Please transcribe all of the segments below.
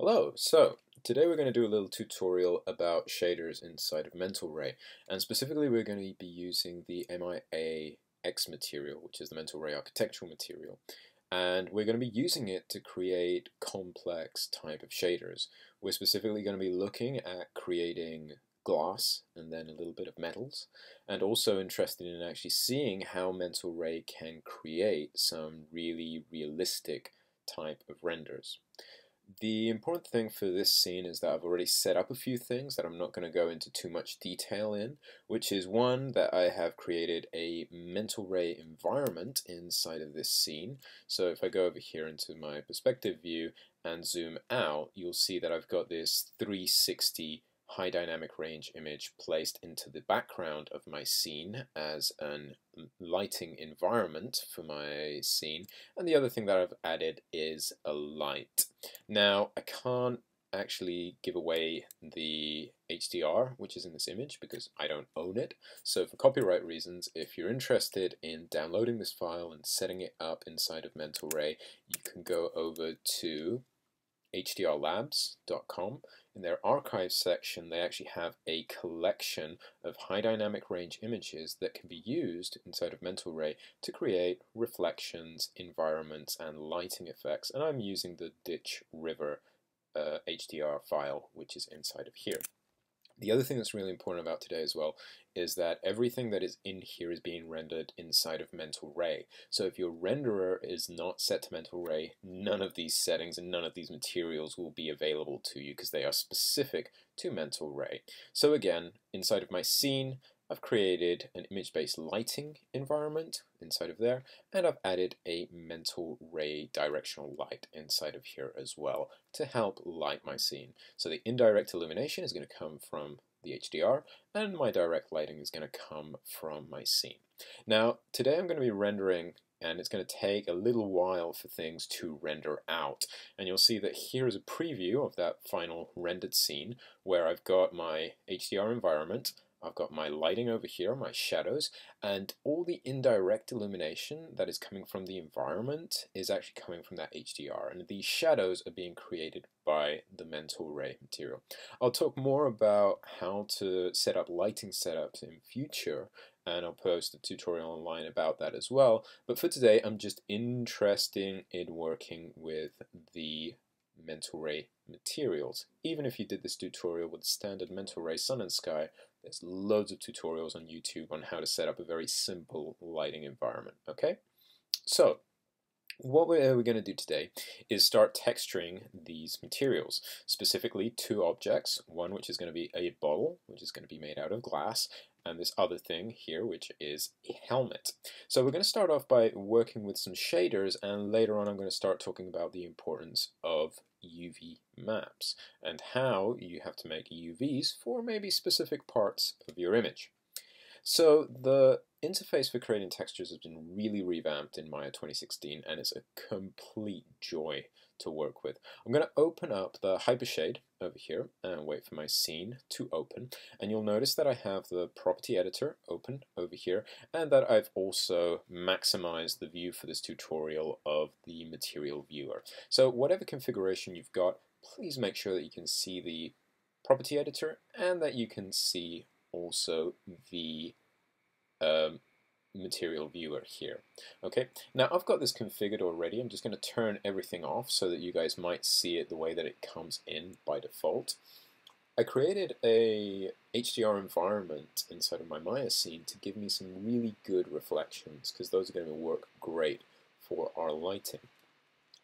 Hello, so today we're going to do a little tutorial about shaders inside of Mental Ray, and specifically we're going to be using the MIA-X material, which is the Mental Ray architectural material, and we're going to be using it to create complex type of shaders. We're specifically going to be looking at creating glass and then a little bit of metals, and also interested in actually seeing how Mental Ray can create some really realistic type of renders. The important thing for this scene is that I've already set up a few things that I'm not going to go into too much detail in, which is one, that I have created a Mental Ray environment inside of this scene. So if I go over here into my perspective view and zoom out, you'll see that I've got this 360 high dynamic range image placed into the background of my scene as an lighting environment for my scene, and the other thing that I've added is a light. Now I can't actually give away the HDR which is in this image because I don't own it, so for copyright reasons, if you're interested in downloading this file and setting it up inside of Mental Ray, you can go over to hdrlabs.com. In their archive section, they actually have a collection of high dynamic range images that can be used inside of Mental Ray to create reflections, environments, and lighting effects. And I'm using the Ditch River HDR file, which is inside of here. The other thing that's really important about today as well is that everything that is in here is being rendered inside of Mental Ray. So if your renderer is not set to Mental Ray, none of these settings and none of these materials will be available to you because they are specific to Mental Ray. So again, inside of my scene, I've created an image-based lighting environment inside of there, and I've added a Mental Ray directional light inside of here as well to help light my scene. So the indirect illumination is going to come from the HDR, and my direct lighting is going to come from my scene. Now, today I'm going to be rendering, and it's going to take a little while for things to render out. And you'll see that here is a preview of that final rendered scene where I've got my HDR environment, I've got my lighting over here, my shadows, and all the indirect illumination that is coming from the environment is actually coming from that HDR, and these shadows are being created by the Mental Ray material. I'll talk more about how to set up lighting setups in future, and I'll post a tutorial online about that as well, but for today I'm just interested in working with the Mental Ray materials. Even if you did this tutorial with standard Mental Ray Sun and Sky, there's loads of tutorials on YouTube on how to set up a very simple lighting environment, okay? So, what we're going to do today is start texturing these materials, specifically two objects, one which is going to be a bottle, which is going to be made out of glass, and this other thing here, which is a helmet. So we're going to start off by working with some shaders, and later on I'm going to start talking about the importance of UV maps and how you have to make UVs for maybe specific parts of your image. So the interface for creating textures has been really revamped in Maya 2016, and it's a complete joy to work with. I'm going to open up the hypershade over here and wait for my scene to open, and you'll notice that I have the property editor open over here, and that I've also maximized the view for this tutorial of the material viewer. So whatever configuration you've got, please make sure that you can see the property editor and that you can see also the material viewer here. Okay, now I've got this configured already. I'm just going to turn everything off so that you guys might see it the way that it comes in by default. I created a HDR environment inside of my Maya scene to give me some really good reflections, because those are going to work great for our lighting.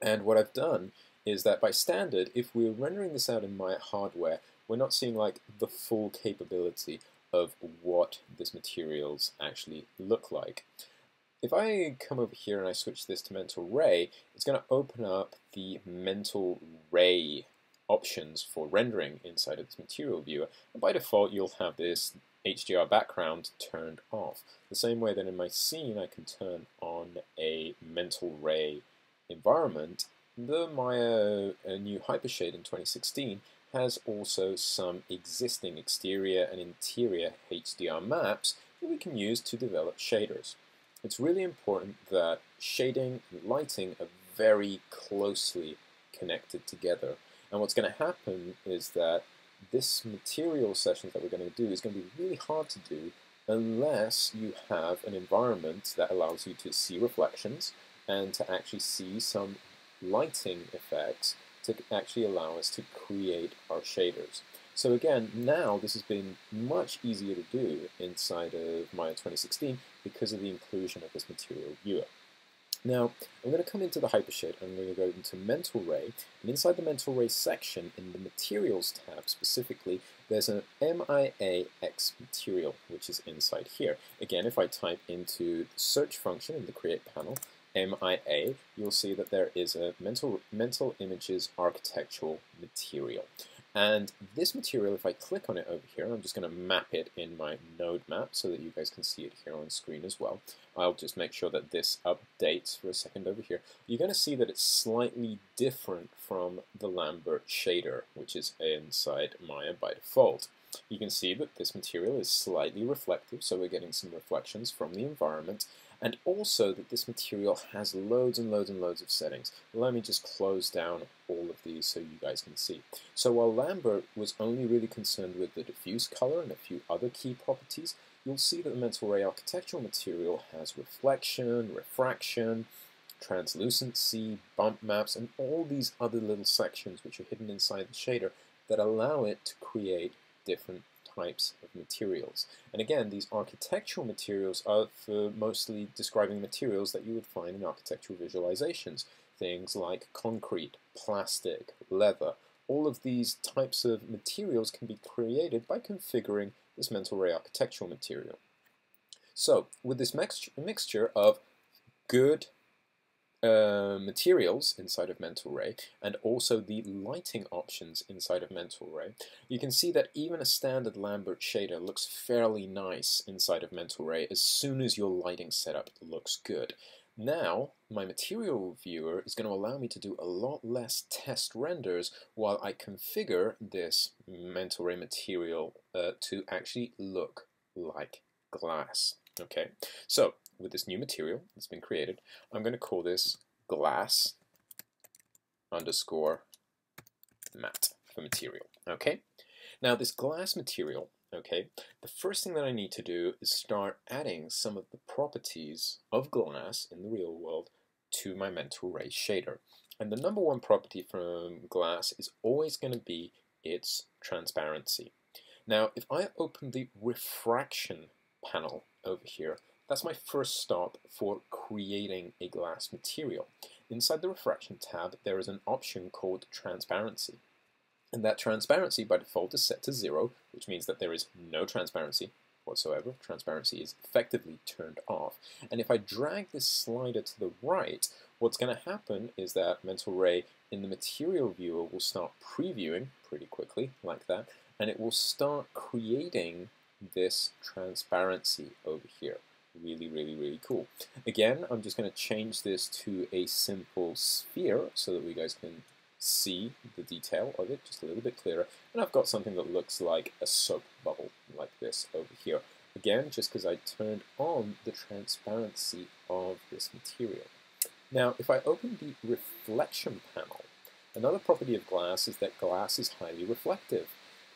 And what I've done is that by standard, if we're rendering this out in Maya hardware, we're not seeing like the full capability of what this materials actually look like. If I come over here and I switch this to Mental Ray, it's going to open up the Mental Ray options for rendering inside of this material viewer, and by default you'll have this HDR background turned off. The same way that in my scene I can turn on a Mental Ray environment, the Maya new hypershade in 2016 has also some existing exterior and interior HDR maps that we can use to develop shaders. It's really important that shading and lighting are very closely connected together. And what's going to happen is that this material sessions that we're going to do is going to be really hard to do unless you have an environment that allows you to see reflections and to actually see some lighting effects to actually allow us to create our shaders. So again, now this has been much easier to do inside of Maya 2016 because of the inclusion of this material viewer. Now, I'm going to come into the hypershade, I'm going to go into Mental Ray, and inside the Mental Ray section, in the Materials tab specifically, there's an MIA-X material, which is inside here. Again, if I type into the search function in the Create panel, MIA, you'll see that there is a mental images architectural material. And this material, if I click on it over here, I'm just going to map it in my node map so that you guys can see it here on screen as well. I'll just make sure that this updates for a second over here. You're going to see that it's slightly different from the Lambert shader, which is inside Maya by default. You can see that this material is slightly reflective, so we're getting some reflections from the environment, and also that this material has loads and loads and loads of settings. Let me just close down all of these so you guys can see. So while Lambert was only really concerned with the diffuse color and a few other key properties, you'll see that the Mental Ray architectural material has reflection, refraction, translucency, bump maps, and all these other little sections which are hidden inside the shader that allow it to create different types of materials. And again, these architectural materials are for mostly describing materials that you would find in architectural visualizations. Things like concrete, plastic, leather. All of these types of materials can be created by configuring this Mental Ray architectural material. So, with this mixture of good materials inside of Mental Ray and also the lighting options inside of Mental Ray, you can see that even a standard Lambert shader looks fairly nice inside of Mental Ray as soon as your lighting setup looks good. Now, my material viewer is going to allow me to do a lot less test renders while I configure this Mental Ray material to actually look like glass. Okay, so with this new material that's been created, I'm going to call this glass underscore matte for material. Okay, now this glass material, okay, the first thing that I need to do is start adding some of the properties of glass in the real world to my Mental Ray shader. And the number one property from glass is always going to be its transparency. Now, if I open the refraction panel over here, that's my first stop for creating a glass material. Inside the refraction tab, there is an option called transparency. And that transparency by default is set to 0, which means that there is no transparency whatsoever. Transparency is effectively turned off. And if I drag this slider to the right, what's going to happen is that Mental Ray in the material viewer will start previewing pretty quickly, like that, and it will start creating this transparency over here. Really, really, really cool. Again, I'm just going to change this to a simple sphere so that we guys can see the detail of it just a little bit clearer. And I've got something that looks like a soap bubble like this over here. Again, just because I turned on the transparency of this material. Now, if I open the reflection panel, another property of glass is that glass is highly reflective.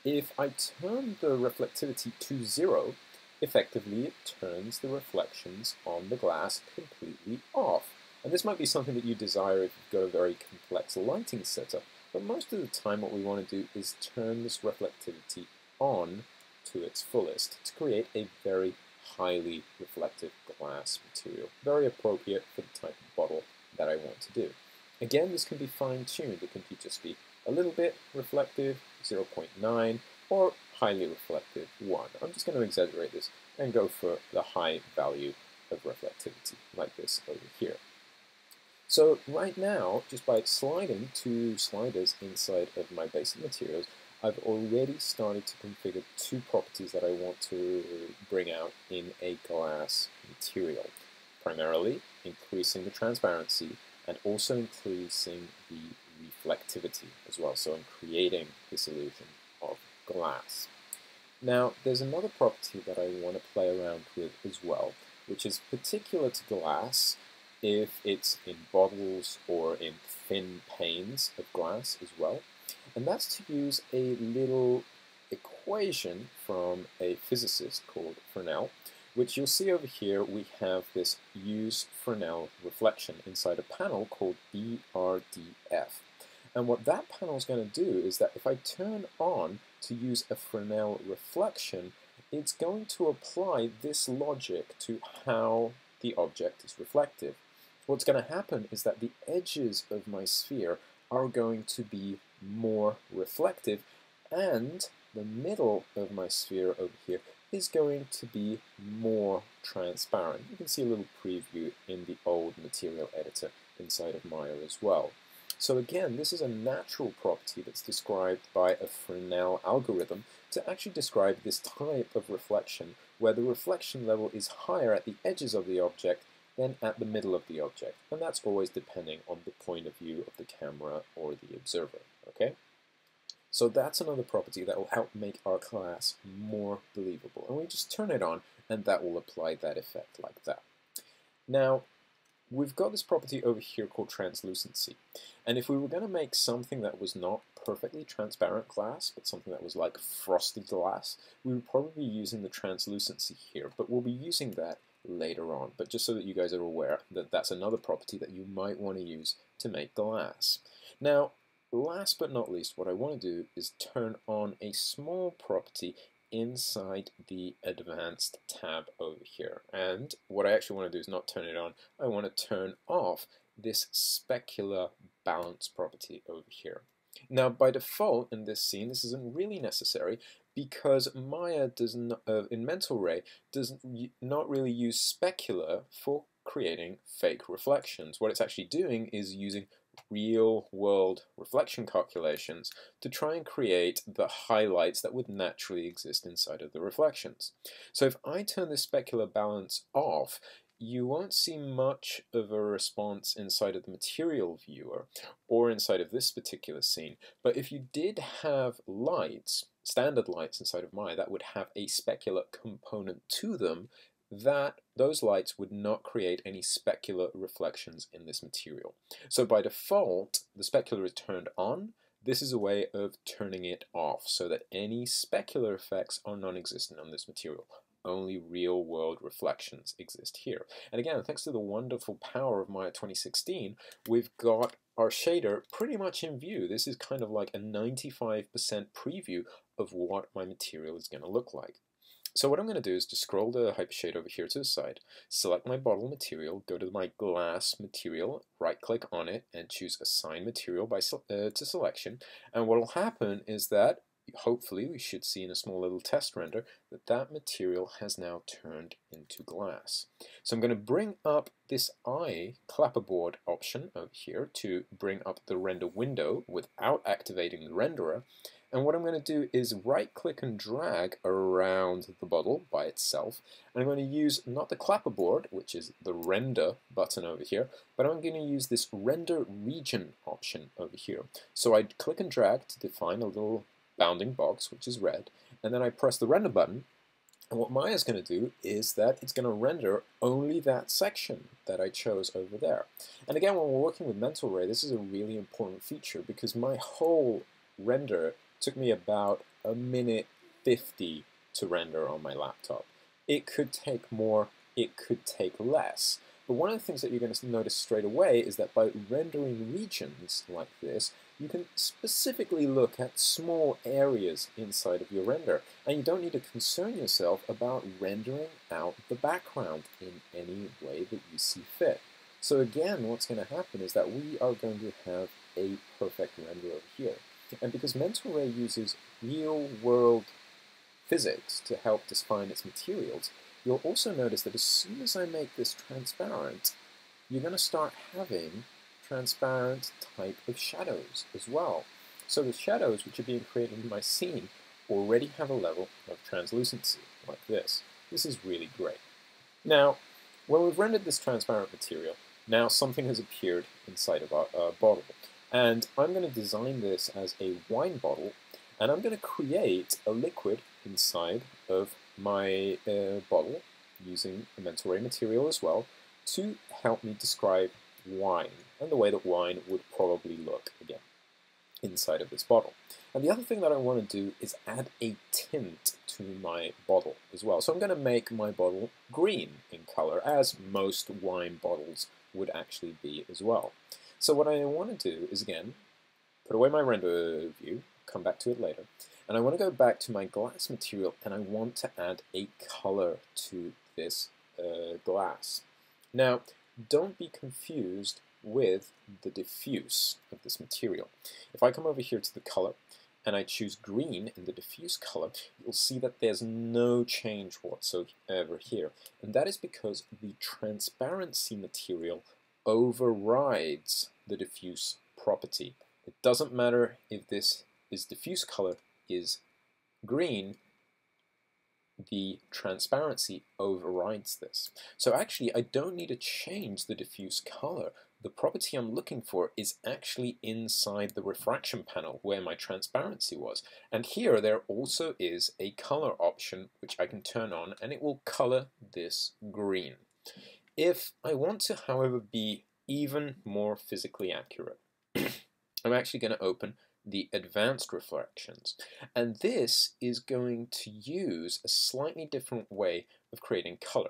If I turn the reflectivity to 0, effectively it turns the reflections on the glass completely off. And this might be something that you desire if you've got a very complex lighting setup, but most of the time what we want to do is turn this reflectivity on to its fullest to create a very highly reflective glass material. Very appropriate for the type of bottle that I want to do. Again, this can be fine-tuned. It can just be a little bit reflective, 0.9, or highly reflective, 1. I'm just going to exaggerate this and go for the high value of reflectivity, like this over here. So right now, just by sliding 2 sliders inside of my basic materials, I've already started to configure 2 properties that I want to bring out in a glass material. Primarily, increasing the transparency and also increasing the reflectivity as well. So I'm creating this illusion of glass. Now, there's another property that I want to play around with as well, which is particular to glass if it's in bottles or in thin panes of glass as well. and that's to use a little equation from a physicist called Fresnel, which you'll see over here. We have this use Fresnel reflection inside a panel called BRDF. And what that panel is going to do is that if I turn on to use a Fresnel reflection, it's going to apply this logic to how the object is reflective. What's going to happen is that the edges of my sphere are going to be more reflective, and the middle of my sphere over here is going to be more transparent. You can see a little preview in the old material editor inside of Maya as well. So again, this is a natural property that's described by a Fresnel algorithm to actually describe this type of reflection where the reflection level is higher at the edges of the object than at the middle of the object. And that's always depending on the point of view of the camera or the observer. Okay? So that's another property that will help make our class more believable. And we just turn it on and that will apply that effect like that. Now, we've got this property over here called translucency. And if we were going to make something that was not perfectly transparent glass, but something that was like frosted glass, we would probably be using the translucency here. But we'll be using that later on. But just so that you guys are aware that that's another property that you might want to use to make glass. Now, last but not least, what I want to do is turn on a small property inside the advanced tab over here. And what I actually want to do is not turn it on, I want to turn off this specular balance property over here. Now by default in this scene this isn't really necessary because Maya does not, in Mental Ray does not really use specular for creating fake reflections. What it's actually doing is using real-world reflection calculations to try and create the highlights that would naturally exist inside of the reflections. So if I turn this specular balance off, you won't see much of a response inside of the material viewer or inside of this particular scene. But if you did have lights, standard lights inside of Maya that would have a specular component to them, those lights would not create any specular reflections in this material. So by default, the specular is turned on. This is a way of turning it off so that any specular effects are non-existent on this material. Only real-world reflections exist here. And again, thanks to the wonderful power of Maya 2016, we've got our shader pretty much in view. This is kind of like a 95% preview of what my material is going to look like. So what I'm going to do is just scroll the hypershade over here to the side, select my bottle material, go to my glass material, right-click on it, and choose Assign Material to Selection. And what will happen is that, hopefully, we should see in a small little test render that that material has now turned into glass. So I'm going to bring up this eye clapperboard option over here to bring up the render window without activating the renderer. And what I'm going to do is right-click and drag around the bottle by itself. And I'm going to use not the clapperboard, which is the render button over here, but I'm going to use this render region option over here. So I click and drag to define a little bounding box, which is red, and then I press the render button. And what Maya's going to do is that it's going to render only that section that I chose over there. And again, when we're working with Mental Ray, this is a really important feature because my whole render took me about 1:50 to render on my laptop. It could take more, it could take less. But one of the things that you're going to notice straight away is that by rendering regions like this, you can specifically look at small areas inside of your render. And you don't need to concern yourself about rendering out the background in any way that you see fit. So again, what's going to happen is that we are going to have a perfect render over here. And because Mental Ray uses real-world physics to help define its materials, you'll also notice that as soon as I make this transparent, you're going to start having transparent type of shadows as well. So the shadows which are being created in my scene already have a level of translucency, like this. This is really great. Now, when we've rendered this transparent material, now something has appeared inside of our bottle. And I'm going to design this as a wine bottle, and I'm going to create a liquid inside of my bottle using a Mental Ray material as well to help me describe wine and the way that wine would probably look again. inside of this bottle. And the other thing that I want to do is add a tint to my bottle as well. So I'm going to make my bottle green in color, as most wine bottles would actually be as well. So what I want to do is, again, put away my render view, come back to it later, and I want to go back to my glass material and I want to add a color to this glass. Now, don't be confused with the diffuse of this material. If I come over here to the color and I choose green in the diffuse color, you'll see that there's no change whatsoever here. And that is because the transparency material overrides the diffuse property. It doesn't matter if this is diffuse color is green, the transparency overrides this. So actually, I don't need to change the diffuse color. The property I'm looking for is actually inside the refraction panel where my transparency was. And here there also is a color option which I can turn on, and it will color this green. If I want to, however, be even more physically accurate, I'm actually going to open the advanced reflections, and this is going to use a slightly different way of creating color.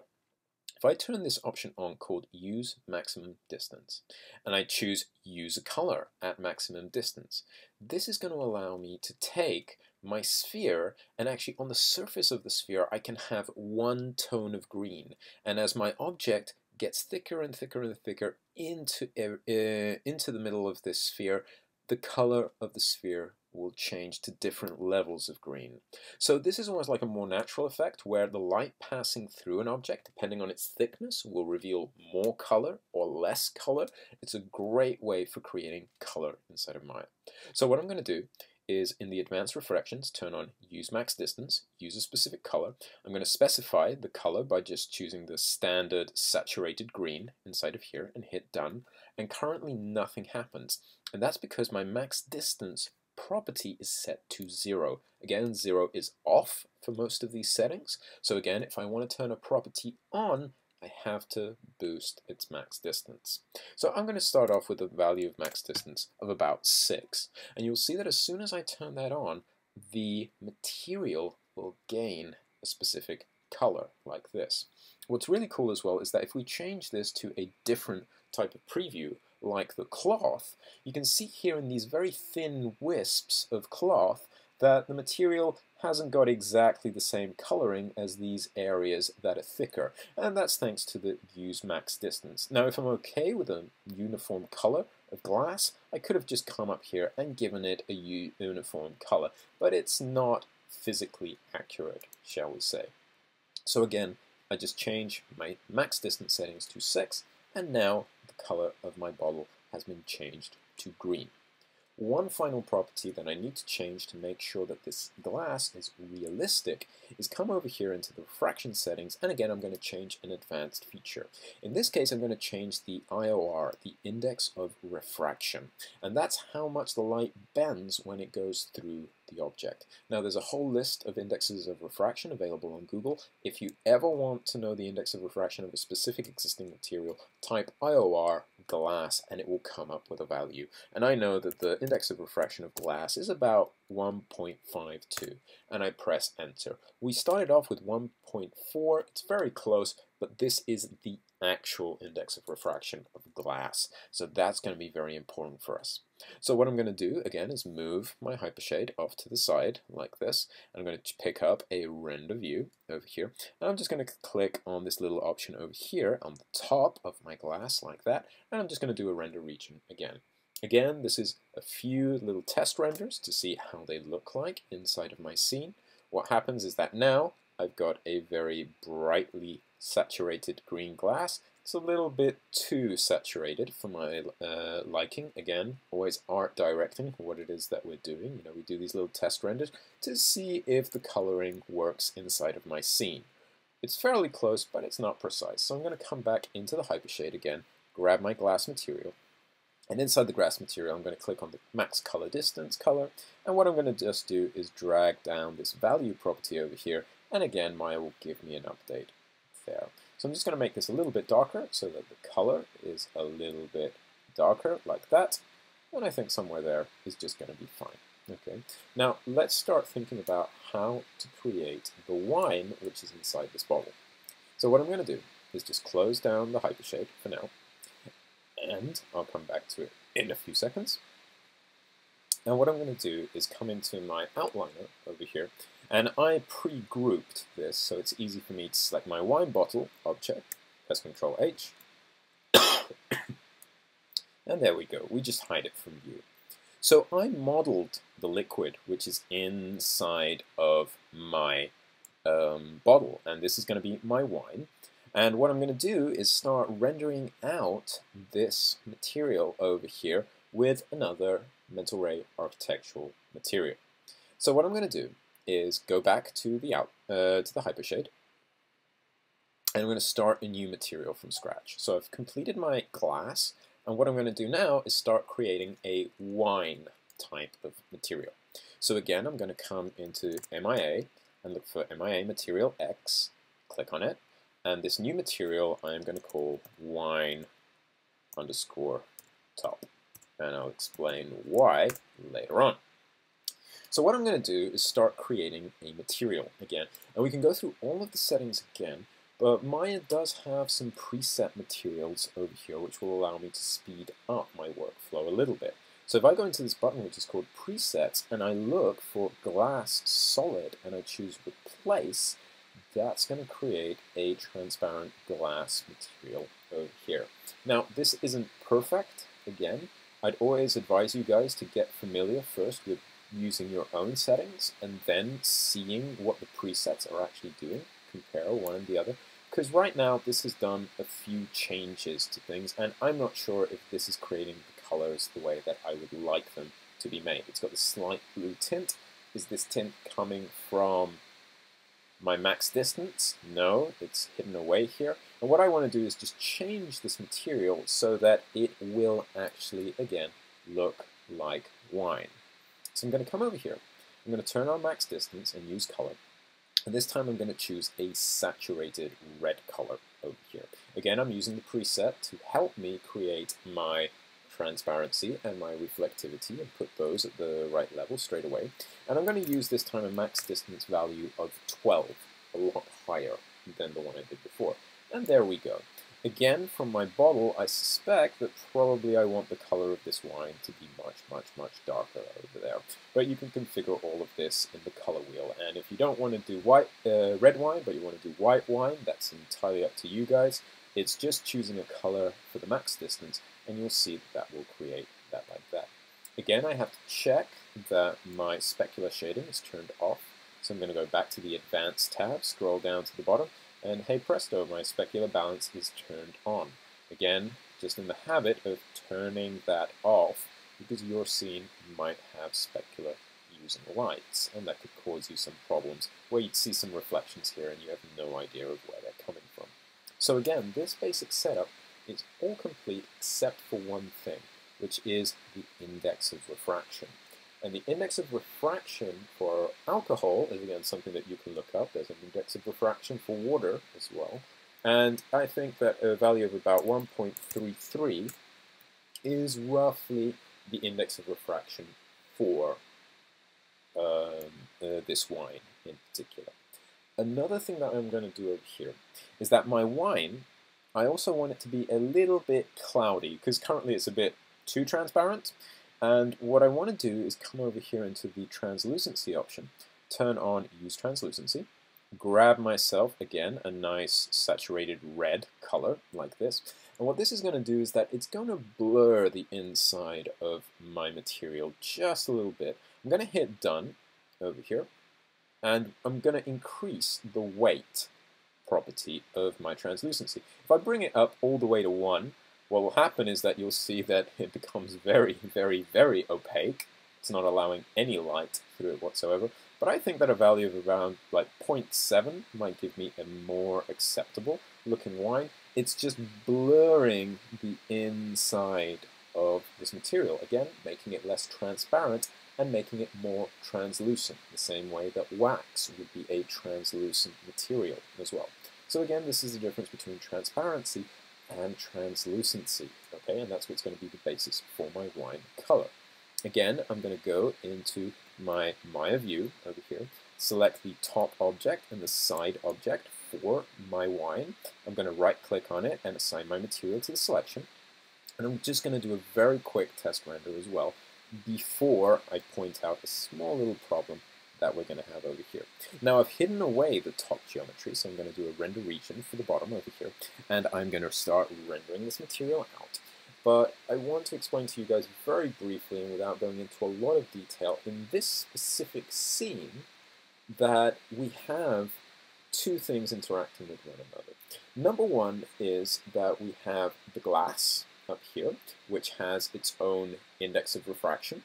If I turn this option on called Use Maximum Distance, and I choose Use a Color at Maximum Distance, this is going to allow me to take my sphere, and actually on the surface of the sphere I can have one tone of green, and as my object gets thicker and thicker and thicker into the middle of this sphere, the color of the sphere will change to different levels of green. So this is almost like a more natural effect where the light passing through an object, depending on its thickness, will reveal more color or less color. It's a great way for creating color inside of Maya. So what I'm going to do is, in the advanced refractions, turn on Use Max Distance, use a specific color. I'm going to specify the color by just choosing the standard saturated green inside of here and hit Done. And currently nothing happens. And that's because my max distance property is set to 0. Again, 0 is off for most of these settings. So again, if I want to turn a property on, I have to boost its max distance. So I'm going to start off with a value of max distance of about 6. And you'll see that as soon as I turn that on, the material will gain a specific color like this. What's really cool as well is that if we change this to a different type of preview, like the cloth, you can see here in these very thin wisps of cloth that the material hasn't got exactly the same coloring as these areas that are thicker, and that's thanks to the Use Max Distance. Now if I'm okay with a uniform color of glass, I could have just come up here and given it a uniform color, but it's not physically accurate, shall we say. So again, I just change my max distance settings to 6, and now the color of my bottle has been changed to green. One final property that I need to change to make sure that this glass is realistic is come over here into the refraction settings, and again I'm going to change an advanced feature. In this case I'm going to change the IOR, the index of refraction, and that's how much the light bends when it goes through the object. Now there's a whole list of indexes of refraction available on Google. If you ever want to know the index of refraction of a specific existing material, type IOR glass and it will come up with a value. And I know that the index of refraction of glass is about 1.52, and I press enter. We started off with 1.4, it's very close, but this is the actual index of refraction of glass. So that's going to be very important for us. So what I'm going to do again is move my hypershade off to the side like this. I'm going to pick up a render view over here, and I'm just going to click on this little option over here on the top of my glass like that, and I'm just going to do a render region again. Again, this is a few little test renders to see how they look like inside of my scene. What happens is that now I've got a very brightly saturated green glass. It's a little bit too saturated for my liking. Again, always art directing what it is that we're doing. You know, we do these little test renders to see if the coloring works inside of my scene. It's fairly close, but it's not precise. So I'm going to come back into the hypershade again, grab my glass material, and inside the glass material I'm going to click on the max color distance color, and what I'm going to just do is drag down this value property over here, and again Maya will give me an update there. So I'm just going to make this a little bit darker so that the color is a little bit darker like that, and I think somewhere there is just going to be fine. Okay. Now let's start thinking about how to create the wine which is inside this bottle. So what I'm going to do is just close down the hypershade for now, and I'll come back to it in a few seconds. And what I'm going to do is come into my outliner over here, and I pre-grouped this so it's easy for me to select my wine bottle object, press Ctrl H, and there we go, we just hide it from view. So I modeled the liquid which is inside of my bottle, and this is going to be my wine. And what I'm going to do is start rendering out this material over here with another mental ray architectural material. So what I'm going to do is go back to the hypershade, and I'm going to start a new material from scratch. So I've completed my glass, and what I'm going to do now is start creating a wine type of material. So again, I'm going to come into MIA and look for MIA Material X, click on it, and this new material I am going to call wine underscore top. And I'll explain why later on. So what I'm going to do is start creating a material again. And we can go through all of the settings again, but Maya does have some preset materials over here which will allow me to speed up my workflow a little bit. So if I go into this button which is called Presets and I look for Glass Solid and I choose Replace, that's going to create a transparent glass material over here. Now this isn't perfect, again. I'd always advise you guys to get familiar first with using your own settings and then seeing what the presets are actually doing, compare one and the other, because right now this has done a few changes to things and I'm not sure if this is creating the colors the way that I would like them to be made. It's got this slight blue tint. Is this tint coming from my max distance? No, it's hidden away here. And what I want to do is just change this material so that it will actually, again, look like wine. So I'm going to come over here. I'm going to turn on max distance and use color. And this time I'm going to choose a saturated red color over here. Again, I'm using the preset to help me create my transparency and my reflectivity and put those at the right level straight away. And I'm going to use this time a max distance value of 12, a lot higher than the one I did before. And there we go. Again, from my bottle, I suspect that probably I want the color of this wine to be much, much, much darker over there. But you can configure all of this in the color wheel. And if you don't want to do red wine, but you want to do white wine, that's entirely up to you guys. It's just choosing a color for the max distance, and you'll see that that will create that like that. Again, I have to check that my specular shading is turned off. So I'm going to go back to the Advanced tab, scroll down to the bottom, and hey presto, my specular balance is turned on. Again, just in the habit of turning that off because your scene might have specular using lights, and that could cause you some problems where you'd see some reflections here and you have no idea of where they're coming from. So again, this basic setup is all complete except for one thing, which is the index of refraction. And the index of refraction for alcohol is again something that you can look up. There's an index of refraction for water as well. And I think that a value of about 1.33 is roughly the index of refraction for this wine in particular. Another thing that I'm going to do over here is that my wine, I also want it to be a little bit cloudy because currently it's a bit too transparent. And what I want to do is come over here into the translucency option, turn on use translucency, grab myself, again, a nice saturated red color like this. And what this is going to do is that it's going to blur the inside of my material just a little bit. I'm going to hit done over here, and I'm going to increase the weight property of my translucency. If I bring it up all the way to 1, what will happen is that you'll see that it becomes very, very, very opaque. It's not allowing any light through it whatsoever. But I think that a value of around like 0.7 might give me a more acceptable looking wine. It's just blurring the inside of this material. Again, making it less transparent and making it more translucent, the same way that wax would be a translucent material as well. So again, this is the difference between transparency and translucency, okay? And that's what's going to be the basis for my wine color. Again, I'm going to go into my Maya view over here, select the top object and the side object for my wine. I'm going to right-click on it and assign my material to the selection. And I'm just going to do a very quick test render as well before I point out a small little problem that we're going to have over here. Now I've hidden away the top geometry, so I'm going to do a render region for the bottom over here, and I'm going to start rendering this material out. But I want to explain to you guys very briefly and without going into a lot of detail in this specific scene that we have two things interacting with one another. Number one is that we have the glass up here, which has its own index of refraction.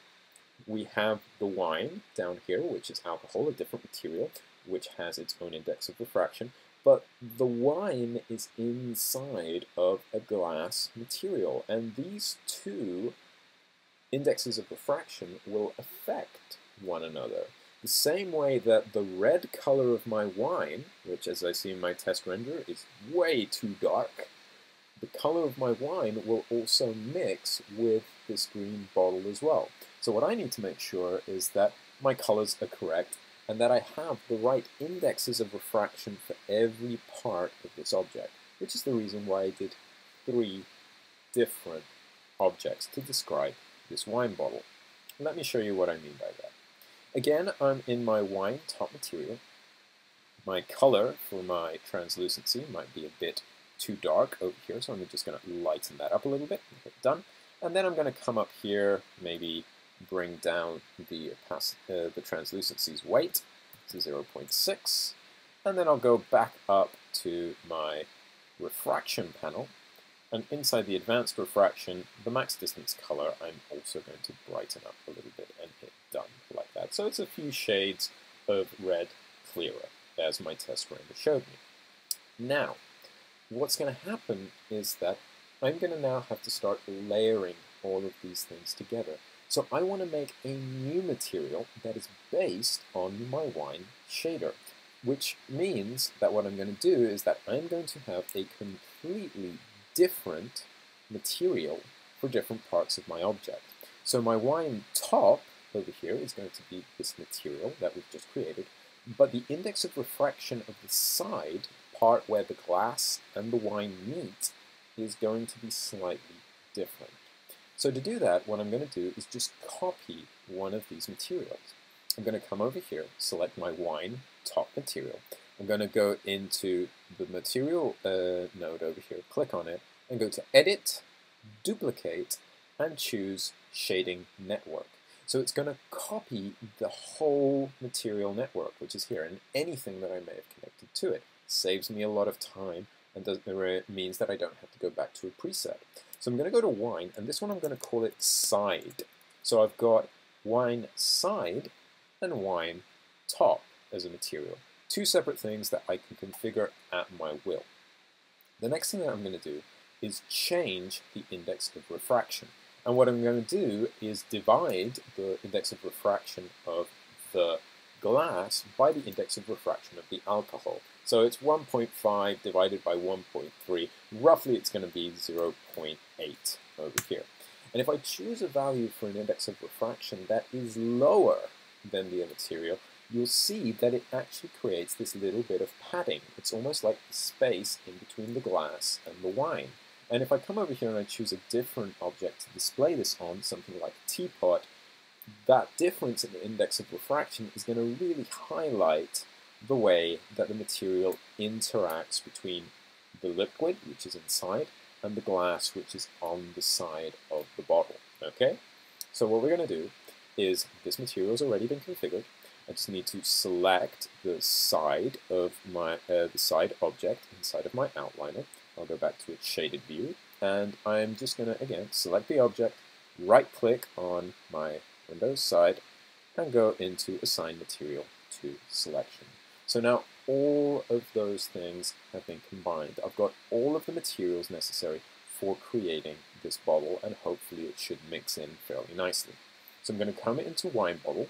We have the wine down here, which is alcohol, a different material, which has its own index of refraction. But the wine is inside of a glass material, and these two indexes of refraction will affect one another. The same way that the red color of my wine, which as I see in my test render is way too dark, the color of my wine will also mix with this green bottle as well. So what I need to make sure is that my colors are correct and that I have the right indexes of refraction for every part of this object, which is the reason why I did 3 different objects to describe this wine bottle. Let me show you what I mean by that. Again, I'm in my wine top material. My color for my translucency might be a bit too dark over here, so I'm just going to lighten that up a little bit and hit done. And then I'm going to come up here, maybe bring down the translucency's weight to 0.6, and then I'll go back up to my refraction panel, and inside the advanced refraction, the max distance color, I'm also going to brighten up a little bit and hit done like that. So it's a few shades of red clearer, as my test render showed me. Now, what's going to happen is that I'm going to now have to start layering all of these things together. So I want to make a new material that is based on my wine shader, which means that what I'm going to do is that I'm going to have a completely different material for different parts of my object. So my wine top over here is going to be this material that we've just created, but the index of refraction of the side part where the glass and the wine meet is going to be slightly different. So to do that, what I'm going to do is just copy one of these materials. I'm going to come over here, select my wine top material. I'm going to go into the material node over here, click on it, and go to Edit, Duplicate, and choose Shading Network. So it's going to copy the whole material network, which is here, and anything that I may have connected to it. Saves me a lot of time and means that I don't have to go back to a preset. So I'm going to go to wine, and this one I'm going to call it side. So I've got wine side and wine top as a material. Two separate things that I can configure at my will. The next thing that I'm going to do is change the index of refraction. And what I'm going to do is divide the index of refraction of the glass by the index of refraction of the alcohol. So it's 1.5 divided by 1.3. Roughly it's going to be 0.8 over here. And if I choose a value for an index of refraction that is lower than the material, you'll see that it actually creates this little bit of padding. It's almost like the space in between the glass and the wine. And if I come over here and I choose a different object to display this on, something like a teapot, that difference in the index of refraction is going to really highlight the way that the material interacts between the liquid, which is inside, and the glass, which is on the side of the bottle. Okay? So what we're going to do is, this material has already been configured. I just need to select the side of my the side object inside of my outliner. I'll go back to its shaded view, and I'm just going to, again, select the object, right-click on my Windows side, and go into Assign Material to Selection. So now all of those things have been combined. I've got all of the materials necessary for creating this bottle, and hopefully it should mix in fairly nicely. So I'm going to come into Wine Bottle.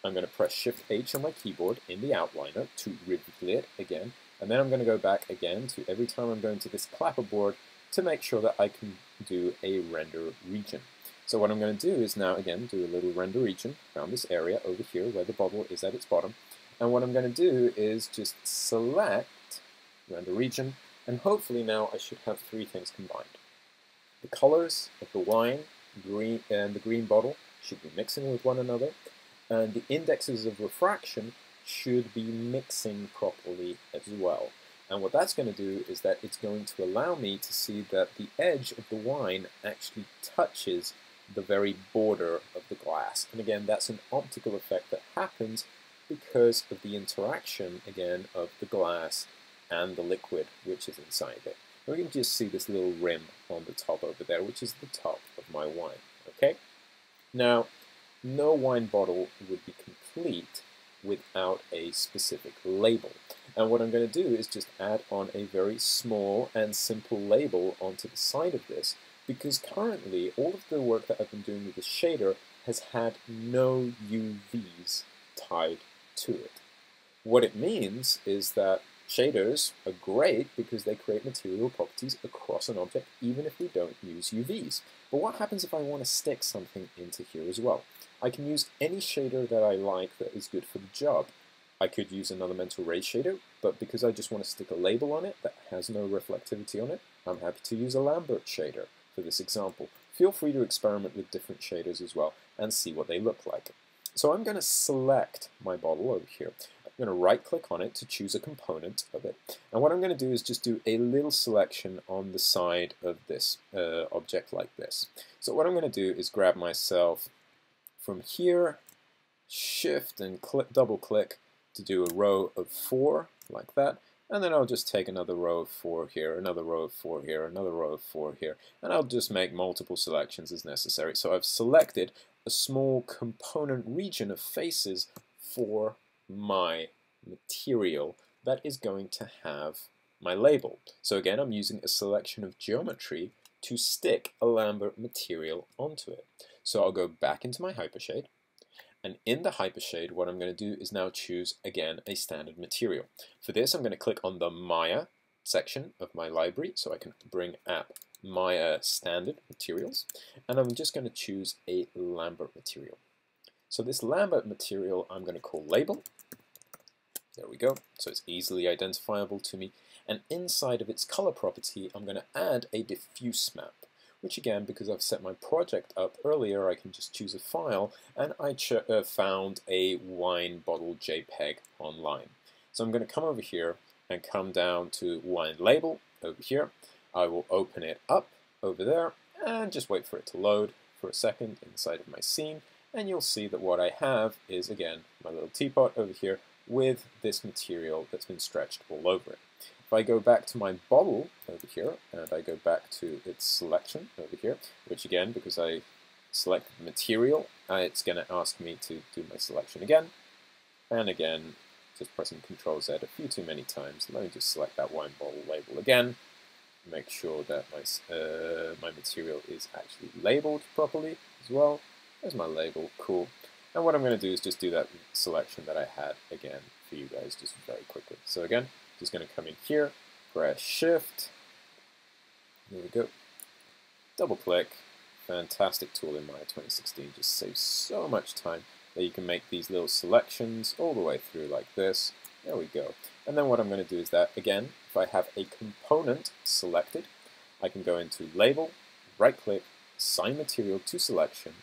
I'm going to press Shift-H on my keyboard in the outliner to reveal it again. And then I'm going to go back again to every time I'm going to this clapperboard, to make sure that I can do a render region. So what I'm going to do is now again do a little render region around this area over here where the bubble is at its bottom. And what I'm going to do is just select render region, and hopefully now I should have three things combined. The colors of the wine green and the green bottle should be mixing with one another, and the indexes of refraction should be mixing properly as well. And what that's going to do is that it's going to allow me to see that the edge of the wine actually touches the very border of the glass. And again, that's an optical effect that happens because of the interaction, again, of the glass and the liquid which is inside it. And we can just see this little rim on the top over there, which is the top of my wine. Okay? Now, no wine bottle would be complete without a specific label. And what I'm going to do is just add on a very small and simple label onto the side of this, because currently all of the work that I've been doing with the shader has had no UVs tied to it. What it means is that shaders are great because they create material properties across an object even if we don't use UVs. But what happens if I want to stick something into here as well? I can use any shader that I like that is good for the job. I could use an elemental ray shader, but because I just want to stick a label on it that has no reflectivity on it, I'm happy to use a Lambert shader for this example. Feel free to experiment with different shaders as well and see what they look like. So I'm going to select my bottle over here. I'm going to right click on it to choose a component of it. And what I'm going to do is just do a little selection on the side of this object like this. So what I'm going to do is grab myself from here, shift and double click to do a row of 4 like that. And then I'll just take another row of 4 here, another row of 4 here, another row of 4 here, and I'll just make multiple selections as necessary. So I've selected a small component region of faces for my material that is going to have my label. So again, I'm using a selection of geometry to stick a Lambert material onto it. So I'll go back into my hypershade, and in the hypershade, what I'm going to do is now choose, again, a standard material. For this, I'm going to click on the Maya section of my library, so I can bring app Maya standard materials, and I'm just going to choose a Lambert material. So this Lambert material I'm going to call label. There we go. So it's easily identifiable to me. And inside of its color property, I'm going to add a diffuse map, which again, because I've set my project up earlier, I can just choose a file, and I found a wine bottle JPEG online. So I'm going to come over here and come down to wine label over here. I will open it up over there and just wait for it to load for a second inside of my scene, and you'll see that what I have is, again, my little teapot over here with this material that's been stretched all over it. If I go back to my bottle over here, and I go back to its selection over here, which again, because I selected the material, it's going to ask me to do my selection again, and again, just pressing Ctrl Z a few too many times. Let me just select that wine bottle label again, make sure that my material is actually labeled properly as well. There's my label, cool. And what I'm going to do is just do that selection that I had again for you guys just very quickly. So again, just going to come in here, press Shift, there we go, double click, fantastic tool in Maya 2016, just saves so much time that you can make these little selections all the way through like this, there we go. And then what I'm going to do is that, again, if I have a component selected, I can go into Label, right click, Assign Material to Selection,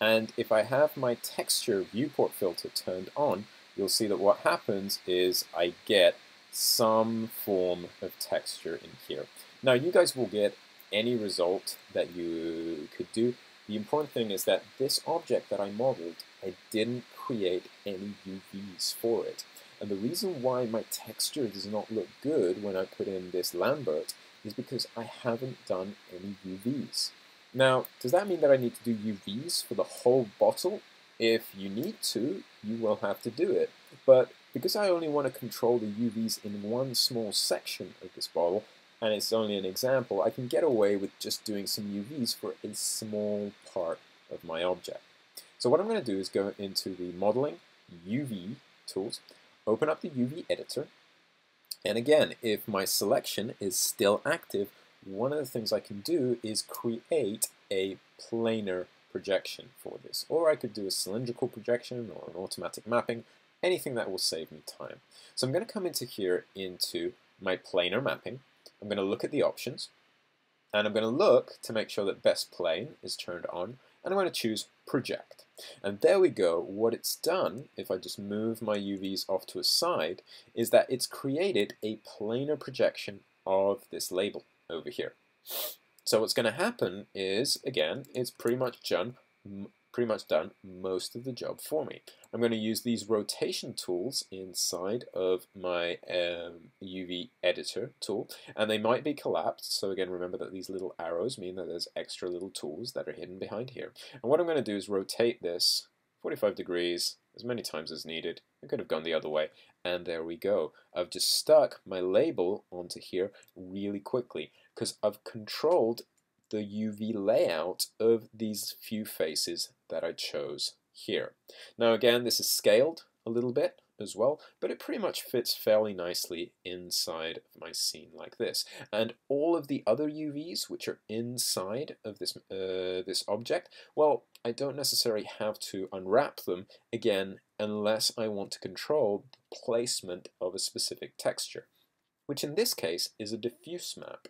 and if I have my texture viewport filter turned on, you'll see that what happens is I get some form of texture in here. Now you guys will get any result that you could do. The important thing is that this object that I modeled, I didn't create any UVs for it. And the reason why my texture does not look good when I put in this Lambert is because I haven't done any UVs. Now, does that mean that I need to do UVs for the whole bottle? If you need to, you will have to do it. But because I only want to control the UVs in one small section of this bottle, and it's only an example, I can get away with just doing some UVs for a small part of my object. So what I'm going to do is go into the Modeling UV tools, open up the UV editor, and again, if my selection is still active, one of the things I can do is create a planar projection for this. Or I could do a cylindrical projection or an automatic mapping, anything that will save me time. So I'm going to come into here into my planar mapping. I'm going to look at the options, and I'm going to look to make sure that best plane is turned on, and I'm going to choose project. And there we go. What it's done, if I just move my UVs off to a side, is that it's created a planar projection of this label over here. So what's going to happen is, again, it's pretty much done most of the job for me. I'm going to use these rotation tools inside of my UV editor tool, and they might be collapsed. So again, remember that these little arrows mean that there's extra little tools that are hidden behind here. And what I'm going to do is rotate this 45 degrees as many times as needed. I could have gone the other way, and there we go. I've just stuck my label onto here really quickly because I've controlled the UV layout of these few faces that I chose here. Now again, this is scaled a little bit as well, but it pretty much fits fairly nicely inside of my scene like this. And all of the other UVs which are inside of this, this object, well, I don't necessarily have to unwrap them again unless I want to control the placement of a specific texture, which in this case is a diffuse map.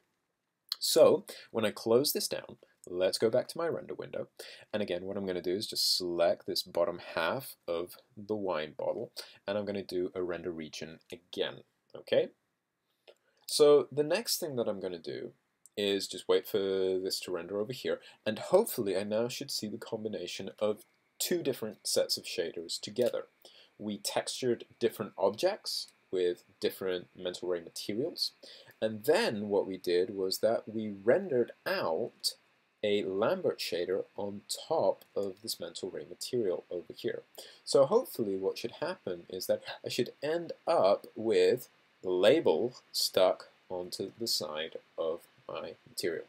So when I close this down, let's go back to my render window. And again, what I'm going to do is just select this bottom half of the wine bottle, and I'm going to do a render region again. Okay? So the next thing that I'm going to do is just wait for this to render over here, and hopefully I now should see the combination of two different sets of shaders together. We textured different objects with different mental ray materials. And then what we did was that we rendered out a Lambert shader on top of this mental ray material over here. So hopefully what should happen is that I should end up with the label stuck onto the side of my material.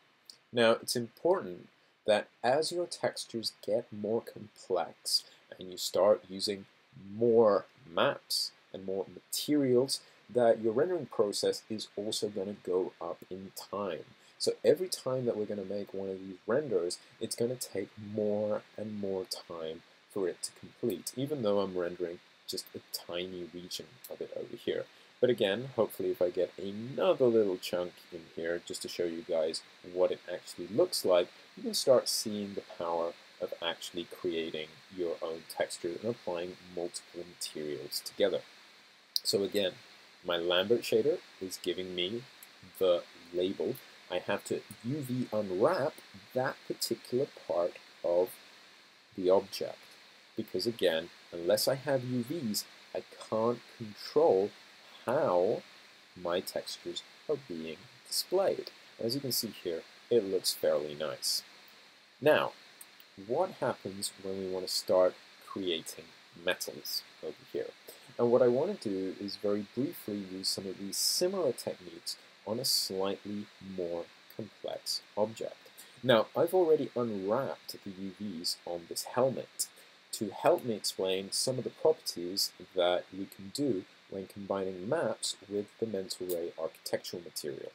Now it's important that as your textures get more complex and you start using more maps and more materials, that your rendering process is also going to go up in time. So every time that we're going to make one of these renders, it's going to take more and more time for it to complete, even though I'm rendering just a tiny region of it over here. But again, hopefully if I get another little chunk in here just to show you guys what it actually looks like, you can start seeing the power of actually creating your own texture and applying multiple materials together. So again, my Lambert shader is giving me the label. I have to UV unwrap that particular part of the object because again, unless I have UVs, I can't control how my textures are being displayed. As you can see here, it looks fairly nice. Now, what happens when we want to start creating metals over here? And what I want to do is very briefly use some of these similar techniques on a slightly more complex object. Now, I've already unwrapped the UVs on this helmet to help me explain some of the properties that we can do when combining maps with the mental ray architectural material.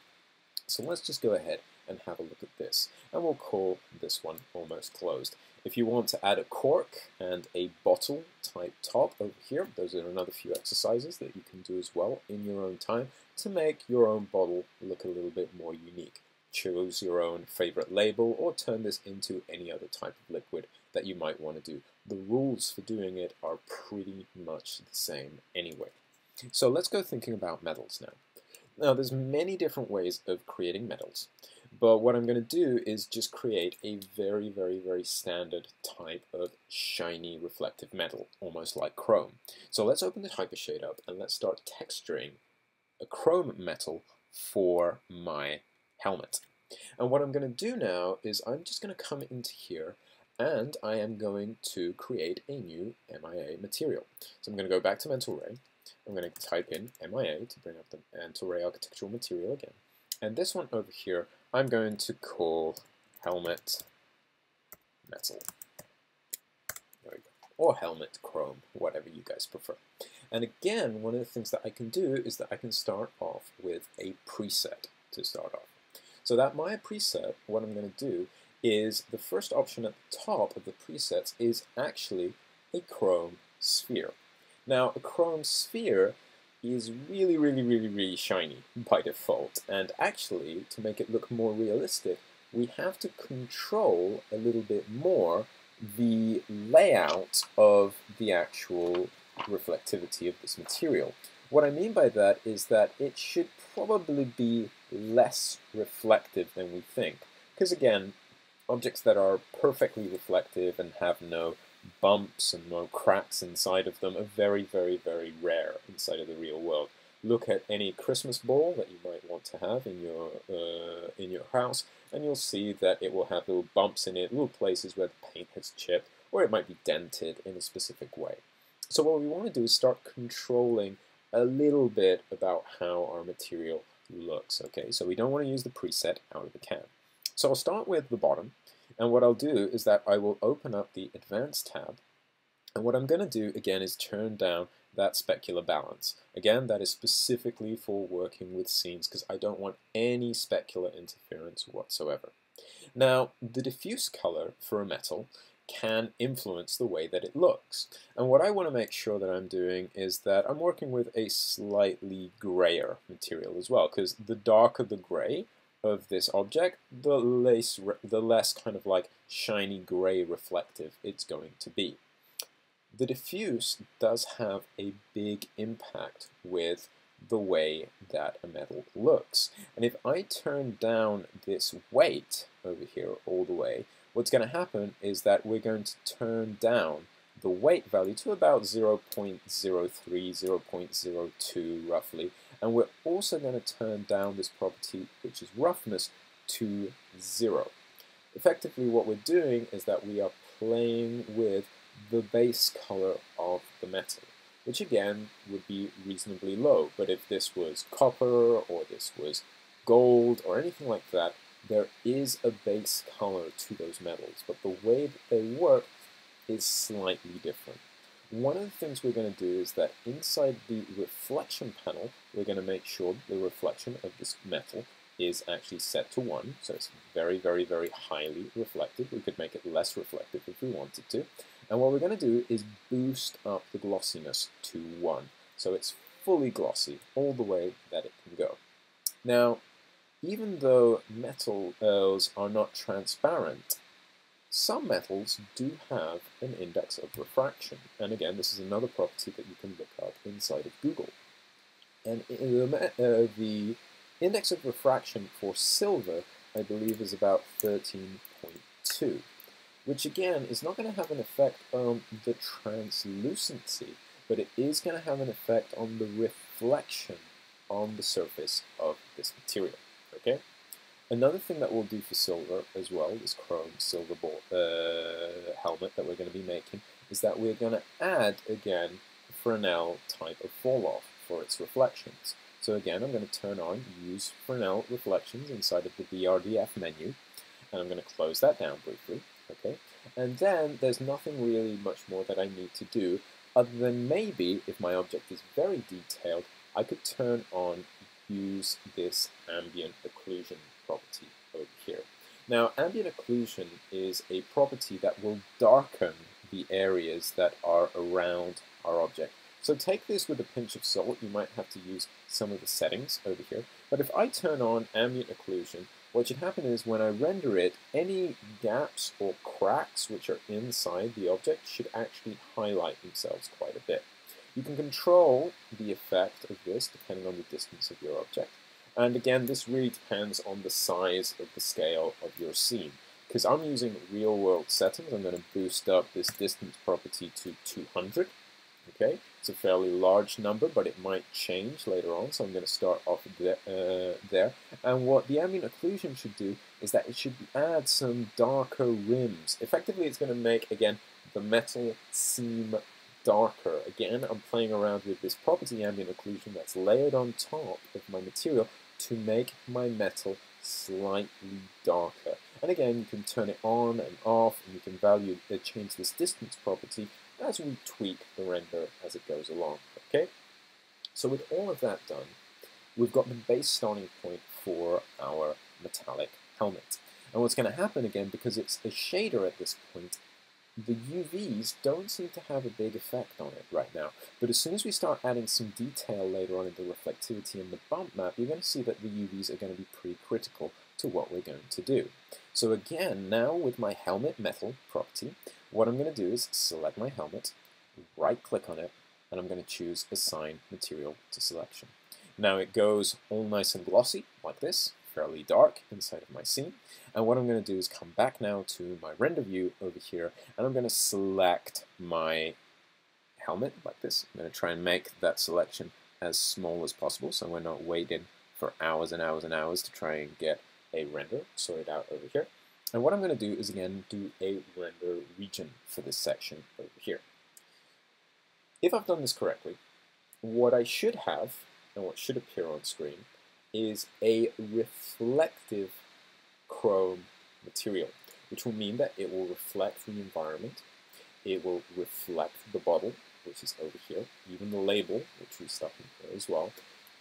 So let's just go ahead and have a look at this, and we'll call this one almost closed. If you want to add a cork and a bottle type top over here, those are another few exercises that you can do as well in your own time to make your own bottle look a little bit more unique. Choose your own favorite label or turn this into any other type of liquid that you might want to do. The rules for doing it are pretty much the same anyway. So let's go thinking about metals now. Now there's many different ways of creating metals, but what I'm going to do is just create a very, very, very standard type of shiny reflective metal, almost like chrome. So let's open the hypershade up and let's start texturing a chrome metal for my helmet. And what I'm going to do now is I'm just going to come into here and I am going to create a new MIA material. So I'm going to go back to mental ray. I'm going to type in MIA to bring up the mental ray architectural material again. And this one over here, I'm going to call helmet metal. There we go. Or helmet chrome, whatever you guys prefer. And again, one of the things that I can do is that I can start off with a preset to start off. So that Maya preset, what I'm going to do is the first option at the top of the presets is actually a chrome sphere. Now, a chrome sphere is really shiny by default, and actually, to make it look more realistic, we have to control a little bit more the layout of the actual reflectivity of this material. What I mean by that is that it should probably be less reflective than we think, because again, objects that are perfectly reflective and have no bumps and no cracks inside of them are very rare inside of the real world. Look at any Christmas ball that you might want to have in your house, and you'll see that it will have little bumps in it, little places where the paint has chipped, or it might be dented in a specific way. So what we want to do is start controlling a little bit about how our material looks. Okay, so we don't want to use the preset out of the can. So I'll start with the bottom, and what I'll do is that I will open up the Advanced tab, and what I'm going to do again is turn down that Specular Balance. Again, that is specifically for working with scenes because I don't want any specular interference whatsoever. Now, the diffuse color for a metal can influence the way that it looks. And what I want to make sure that I'm doing is that I'm working with a slightly grayer material as well, because the darker the gray of this object, the less kind of like shiny gray reflective it's going to be. The diffuse does have a big impact with the way that a metal looks. And if I turn down this weight over here all the way, what's going to happen is that we're going to turn down the weight value to about 0.03, 0.02 roughly, and we're also going to turn down this property, which is roughness, to 0. Effectively, what we're doing is that we are playing with the base color of the metal, which again would be reasonably low. But if this was copper or this was gold or anything like that, there is a base color to those metals, but the way that they work is slightly different. One of the things we're going to do is that inside the reflection panel, we're going to make sure the reflection of this metal is actually set to 1, so it's very highly reflective. We could make it less reflective if we wanted to. And what we're going to do is boost up the glossiness to 1, so it's fully glossy all the way that it can go. Now, even though metals are not transparent, some metals do have an index of refraction. And again, this is another property that you can look up inside of Google. And the index of refraction for silver, I believe, is about 13.2, which again is not going to have an effect on the translucency, but it is going to have an effect on the reflection on the surface of this material. Okay? Another thing that we'll do for silver as well, this chrome silver helmet that we're going to be making, is that we're going to add, again, Fresnel type of fall-off for its reflections. So again, I'm going to turn on Use Fresnel Reflections inside of the BRDF menu, and I'm going to close that down briefly. Okay, and then there's nothing really much more that I need to do, other than maybe, if my object is very detailed, I could turn on Use this Ambient Occlusion property over here. Now, ambient occlusion is a property that will darken the areas that are around our object. So take this with a pinch of salt. You might have to use some of the settings over here. But if I turn on ambient occlusion, what should happen is when I render it, any gaps or cracks which are inside the object should actually highlight themselves quite a bit. You can control the effect of this depending on the distance of your object. And again, this really depends on the size of the scale of your scene. Because I'm using real-world settings, I'm going to boost up this distance property to 200. Okay, it's a fairly large number, but it might change later on, so I'm going to start off there. And what the ambient occlusion should do is that it should add some darker rims. Effectively, it's going to make, again, the metal seem darker. Again, I'm playing around with this property ambient occlusion that's layered on top of my material to make my metal slightly darker. And again, you can turn it on and off, and you can change this distance property as we tweak the render as it goes along. Okay? So with all of that done, we've got the base starting point for our metallic helmet. And what's going to happen again, because it's a shader at this point, the UVs don't seem to have a big effect on it right now. But as soon as we start adding some detail later on in the reflectivity and the bump map, you're going to see that the UVs are going to be pretty critical to what we're going to do. So again, now with my helmet metal property, what I'm going to do is select my helmet, right-click on it, and I'm going to choose Assign Material to Selection. Now it goes all nice and glossy, like this, fairly dark inside of my scene. And what I'm going to do is come back now to my render view over here, and I'm going to select my helmet like this. I'm going to try and make that selection as small as possible, so we're not waiting for hours and hours and hours to try and get a render sorted out over here. And what I'm going to do is, again, do a render region for this section over here. If I've done this correctly, what I should have, and what should appear on screen, is a reflective chrome material, which will mean that it will reflect the environment, it will reflect the bottle, which is over here, even the label, which we stuck in here as well,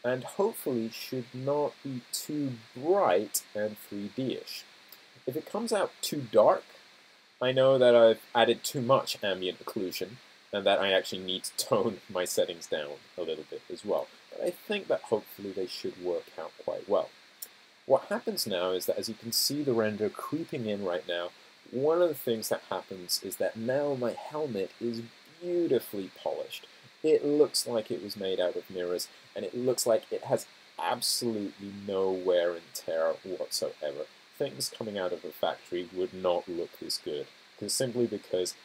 and hopefully should not be too bright and 3D-ish. If it comes out too dark, I know that I've added too much ambient occlusion, and that I actually need to tone my settings down a little bit as well. But I think that hopefully they should work out quite well. What happens now is that, as you can see the render creeping in right now, one of the things that happens is that now my helmet is beautifully polished. It looks like it was made out of mirrors, and it looks like it has absolutely no wear and tear whatsoever. Things coming out of a factory would not look this good, simply because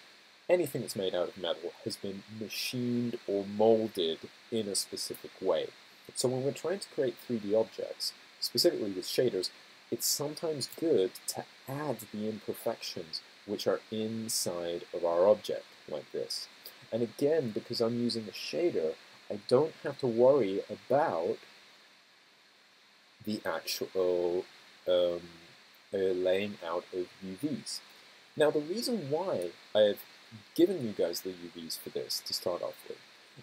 anything that's made out of metal has been machined or molded in a specific way. So when we're trying to create 3D objects, specifically with shaders, it's sometimes good to add the imperfections which are inside of our object, like this. And again, because I'm using a shader, I don't have to worry about the actual laying out of UVs. Now, the reason why I've given you guys the UVs for this to start off with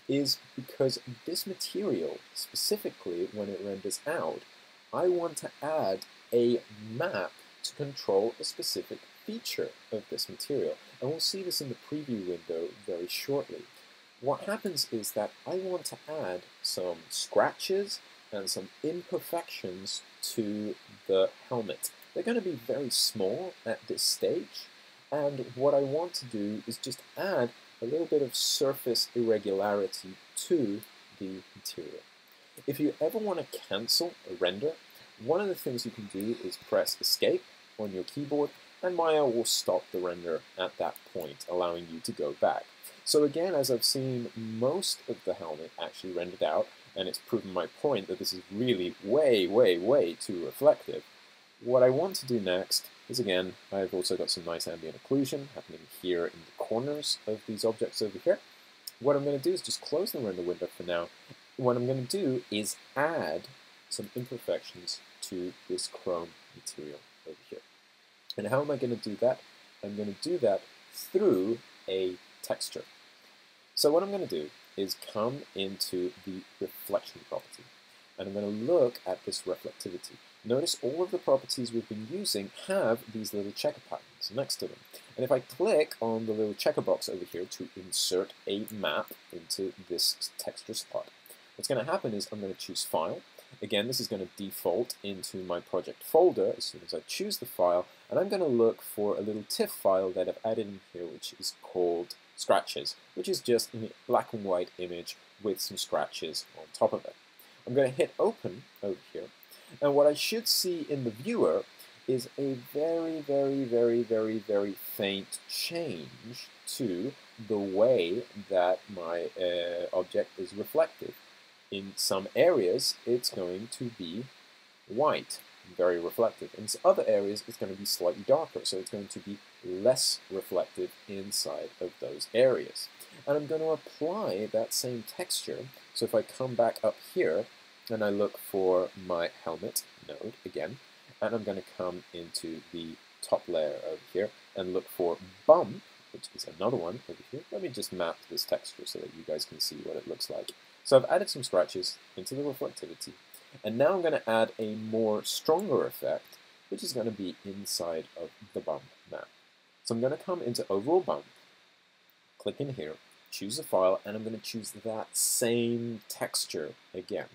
is because this material, specifically when it renders out, I want to add a map to control a specific feature of this material. And we'll see this in the preview window very shortly. What happens is that I want to add some scratches and some imperfections to the helmet. They're going to be very small at this stage, and what I want to do is just add a little bit of surface irregularity to the material. If you ever want to cancel a render, one of the things you can do is press Escape on your keyboard, and Maya will stop the render at that point, allowing you to go back. So again, as I've seen most of the helmet actually rendered out, and it's proven my point that this is really way, way, way too reflective, what I want to do next is, again, I've also got some nice ambient occlusion happening here in the corners of these objects over here. What I'm going to do is just close the render window for now. What I'm going to do is add some imperfections to this chrome material over here. And how am I going to do that? I'm going to do that through a texture. So what I'm going to do is come into the reflection property, and I'm going to look at this reflectivity. Notice all of the properties we've been using have these little checker patterns next to them. And if I click on the little checker box over here to insert a map into this texture spot, what's going to happen is I'm going to choose File. Again, this is going to default into my project folder as soon as I choose the file, and I'm going to look for a little TIFF file that I've added in here, which is called Scratches, which is just a black and white image with some scratches on top of it. I'm going to hit Open over here, and what I should see in the viewer is a very, very, very, very, very faint change to the way that my object is reflective. In some areas, it's going to be white, very reflective. In other areas, it's going to be slightly darker, so it's going to be less reflective inside of those areas. And I'm going to apply that same texture. So if I come back up here, and I look for my helmet node again, and I'm going to come into the top layer over here and look for bump, which is another one over here. Let me just map this texture so that you guys can see what it looks like. So I've added some scratches into the reflectivity, And now I'm going to add a more stronger effect, which is going to be inside of the bump map. So I'm going to come into Overall Bump, click in here, choose a file, and I'm going to choose that same texture again.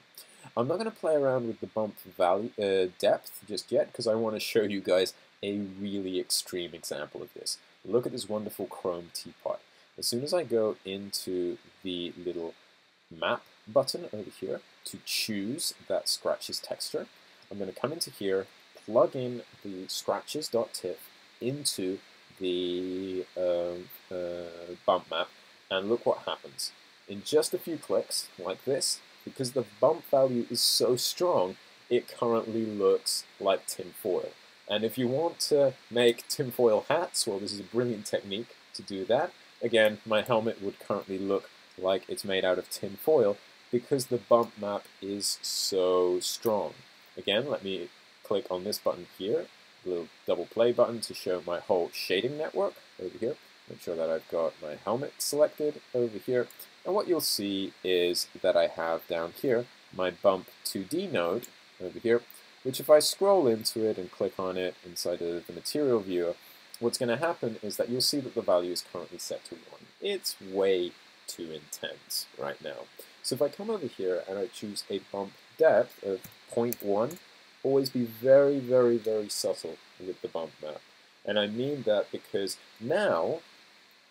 I'm not going to play around with the bump value depth just yet because I want to show you guys a really extreme example of this. Look at this wonderful chrome teapot. As soon as I go into the little map button over here to choose that scratches texture, I'm going to come into here, plug in the scratches.tiff into the bump map, and look what happens. In just a few clicks, like this, because the bump value is so strong, it currently looks like tinfoil. And if you want to make tinfoil hats, well, this is a brilliant technique to do that. Again, my helmet would currently look like it's made out of tinfoil because the bump map is so strong. Again, let me click on this button here, the little double play button to show my whole shading network over here. Make sure that I've got my helmet selected over here. And what you'll see is that I have down here my bump 2D node over here, which if I scroll into it and click on it inside of the material viewer, what's going to happen is that you'll see that the value is currently set to 1. It's way too intense right now. So if I come over here and I choose a bump depth of 0.1, always be very, very, very subtle with the bump map. And I mean that because now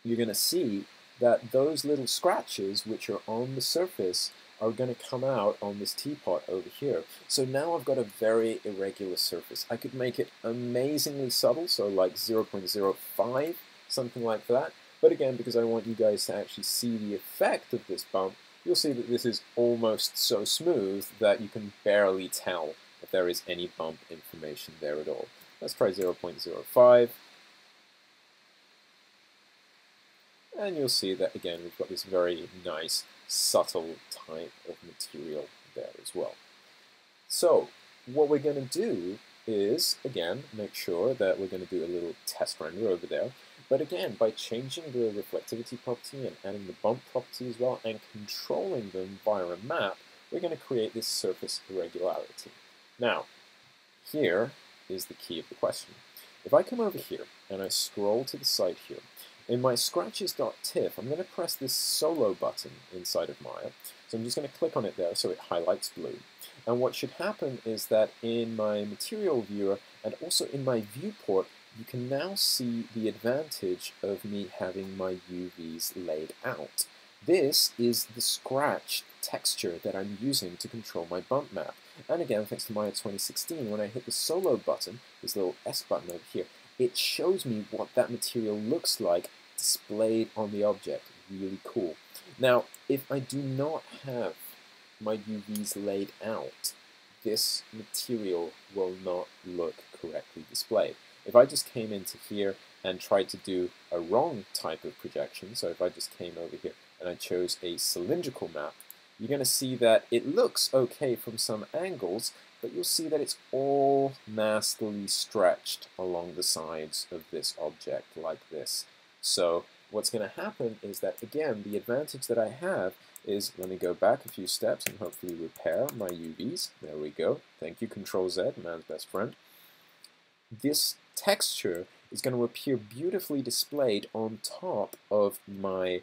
you're going to see that those little scratches which are on the surface are going to come out on this teapot over here. So now I've got a very irregular surface. I could make it amazingly subtle, so like 0.05, something like that. But again, because I want you guys to actually see the effect of this bump, you'll see that this is almost so smooth that you can barely tell if there is any bump information there at all. Let's try 0.05. And you'll see that, again, we've got this very nice, subtle type of material there as well. So what we're going to do is, again, make sure that we're going to do a little test render over there. But again, by changing the reflectivity property and adding the bump property as well and controlling the environment map, we're going to create this surface irregularity. Now, here is the key of the question. If I come over here and I scroll to the side here, in my scratches.tiff, I'm going to press this solo button inside of Maya. So I'm just going to click on it there so it highlights blue. And what should happen is that in my material viewer and also in my viewport, you can now see the advantage of me having my UVs laid out. This is the scratch texture that I'm using to control my bump map. And again, thanks to Maya 2016, when I hit the solo button, this little S button over here, it shows me what that material looks like displayed on the object. Really cool. Now, if I do not have my UVs laid out, this material will not look correctly displayed. If I just came into here and tried to do a wrong type of projection, so if I just came over here and I chose a cylindrical map, you're going to see that it looks okay from some angles, but you'll see that it's all nastily stretched along the sides of this object like this. So what's going to happen is that, again, the advantage that I have is, let me go back a few steps and hopefully repair my UVs. There we go. Thank you, Control Z, man's best friend. This texture is going to appear beautifully displayed on top of my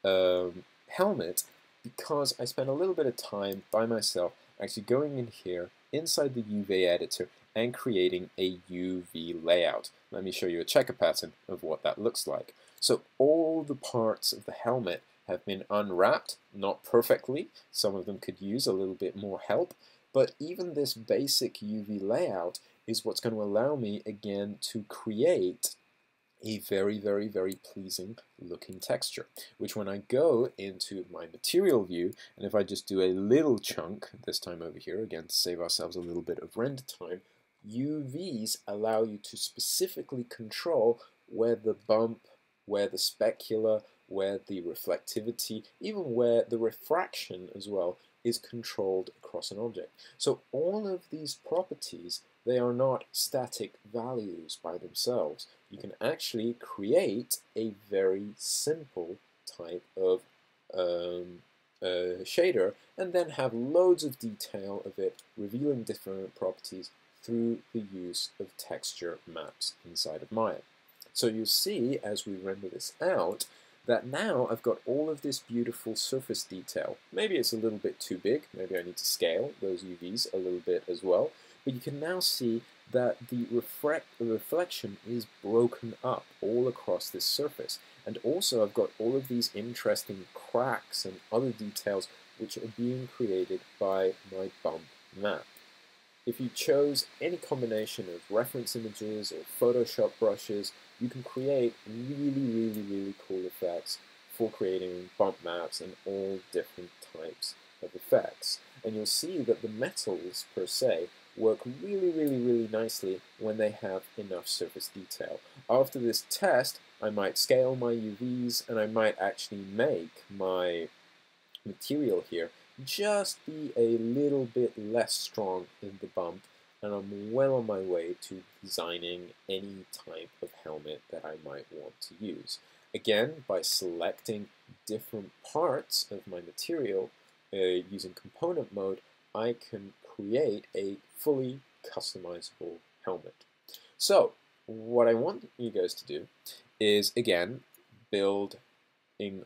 helmet because I spent a little bit of time by myself actually going in here inside the UV editor and creating a UV layout. Let me show you a checker pattern of what that looks like. So all the parts of the helmet have been unwrapped, not perfectly. Some of them could use a little bit more help, but even this basic UV layout is what's going to allow me again to create a very, very, very pleasing looking texture, which when I go into my material view, and if I just do a little chunk, this time over here, again to save ourselves a little bit of render time, UVs allow you to specifically control where the bump, where the specular, where the reflectivity, even where the refraction as well is controlled across an object. So all of these properties, they are not static values by themselves. You can actually create a very simple type of shader and then have loads of detail of it, revealing different properties through the use of texture maps inside of Maya. So you'll see as we render this out that now I've got all of this beautiful surface detail. Maybe it's a little bit too big, maybe I need to scale those UVs a little bit as well, but you can now see that the reflection is broken up all across this surface. And also I've got all of these interesting cracks and other details which are being created by my bump map. If you chose any combination of reference images or Photoshop brushes, you can create really cool effects for creating bump maps and all different types of effects. And you'll see that the metals per se work really nicely when they have enough surface detail. After this test, I might scale my UVs and I might actually make my material here just be a little bit less strong in the bump, and I'm well on my way to designing any type of helmet that I might want to use. Again, by selecting different parts of my material using component mode, I can create a fully customizable helmet. So what I want you guys to do is, again, build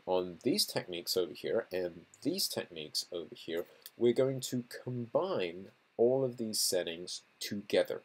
on these techniques over here and these techniques over here. We're going to combine all of these settings together.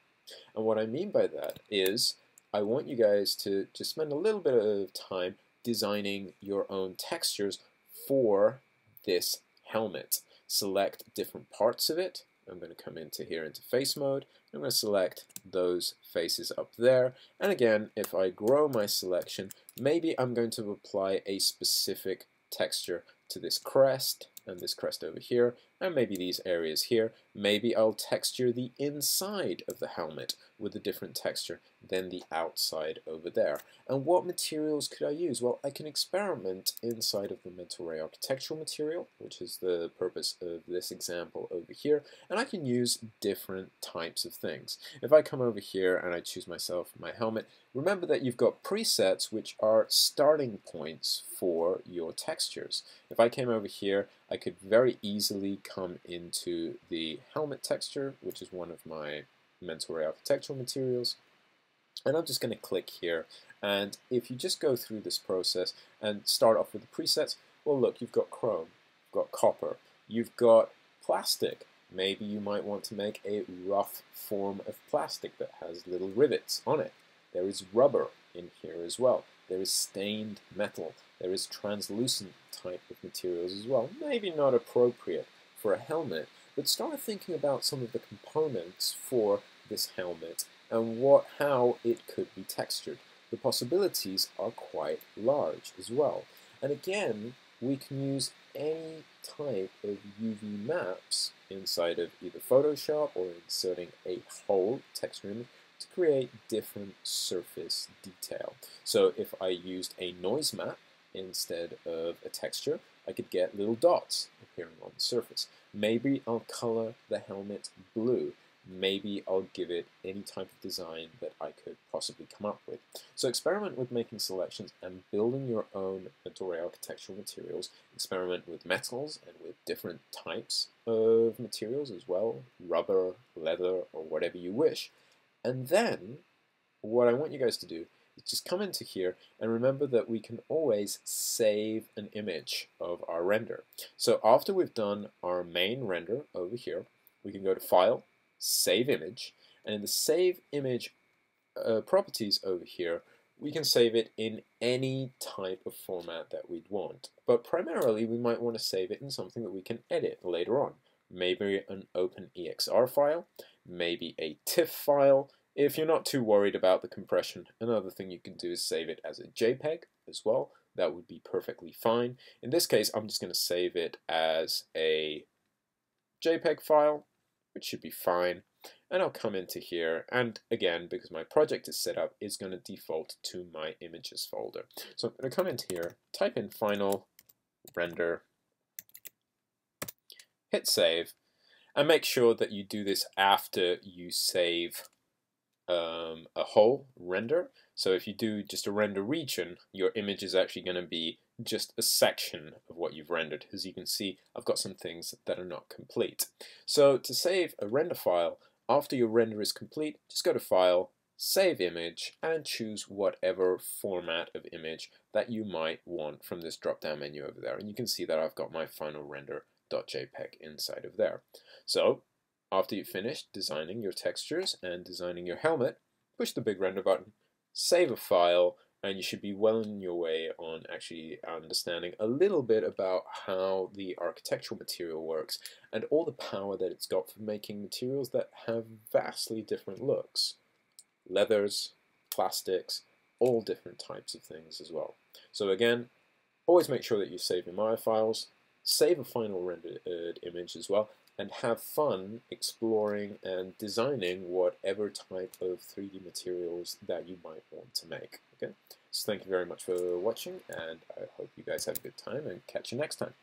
And what I mean by that is I want you guys to just spend a little bit of time designing your own textures for this helmet. Select different parts of it. I'm going to come into here into face mode. I'm going to select those faces up there. And again, if I grow my selection, maybe I'm going to apply a specific texture to this crest and this crest over here, and maybe these areas here. Maybe I'll texture the inside of the helmet with a different texture than the outside over there. And what materials could I use? Well, I can experiment inside of the mental ray architectural material, which is the purpose of this example over here, and I can use different types of things. If I come over here and I choose myself my helmet, remember that you've got presets which are starting points for your textures. If I came over here, I could very easily come into the helmet texture, which is one of my mental ray architectural materials, and I'm just going to click here. And if you just go through this process and start off with the presets, well, look, you've got chrome, you've got copper, you've got plastic. Maybe you might want to make a rough form of plastic that has little rivets on it. There is rubber in here as well. There is stained metal. There is translucent type of materials as well. Maybe not appropriate for a helmet, but start thinking about some of the components for this helmet and how it could be textured. The possibilities are quite large as well. And again, we can use any type of UV maps inside of either Photoshop or inserting a whole texture image to create different surface detail. So if I used a noise map instead of a texture, I could get little dots appearing on the surface. Maybe I'll color the helmet blue. Maybe I'll give it any type of design that I could possibly come up with. So experiment with making selections and building your own mental ray architectural materials. Experiment with metals and with different types of materials as well, rubber, leather, or whatever you wish. And then what I want you guys to do is just come into here and remember that we can always save an image of our render. So after we've done our main render over here, we can go to File, Save Image, and in the Save Image properties over here, we can save it in any type of format that we'd want. But primarily, we might want to save it in something that we can edit later on. Maybe an OpenEXR file, maybe a TIFF file. If you're not too worried about the compression, another thing you can do is save it as a JPEG as well. That would be perfectly fine. In this case, I'm just going to save it as a JPEG file, which should be fine. And I'll come into here, and again, because my project is set up, it's going to default to my images folder. So I'm going to come into here, type in final render, hit save, and make sure that you do this after you save a whole render. So if you do just a render region, your image is actually going to be just a section of what you've rendered. As you can see, I've got some things that are not complete. So to save a render file, after your render is complete, just go to File, Save Image, and choose whatever format of image that you might want from this drop-down menu over there. And you can see that I've got my final render.jpg inside of there. So after you've finished designing your textures and designing your helmet, push the big render button, save a file, and you should be well on your way on actually understanding a little bit about how the architectural material works and all the power that it's got for making materials that have vastly different looks. Leathers, plastics, all different types of things as well. So again, always make sure that you save your Maya files, save a final rendered image as well, and have fun exploring and designing whatever type of 3D materials that you might want to make. Okay? So thank you very much for watching, and I hope you guys have a good time, and catch you next time.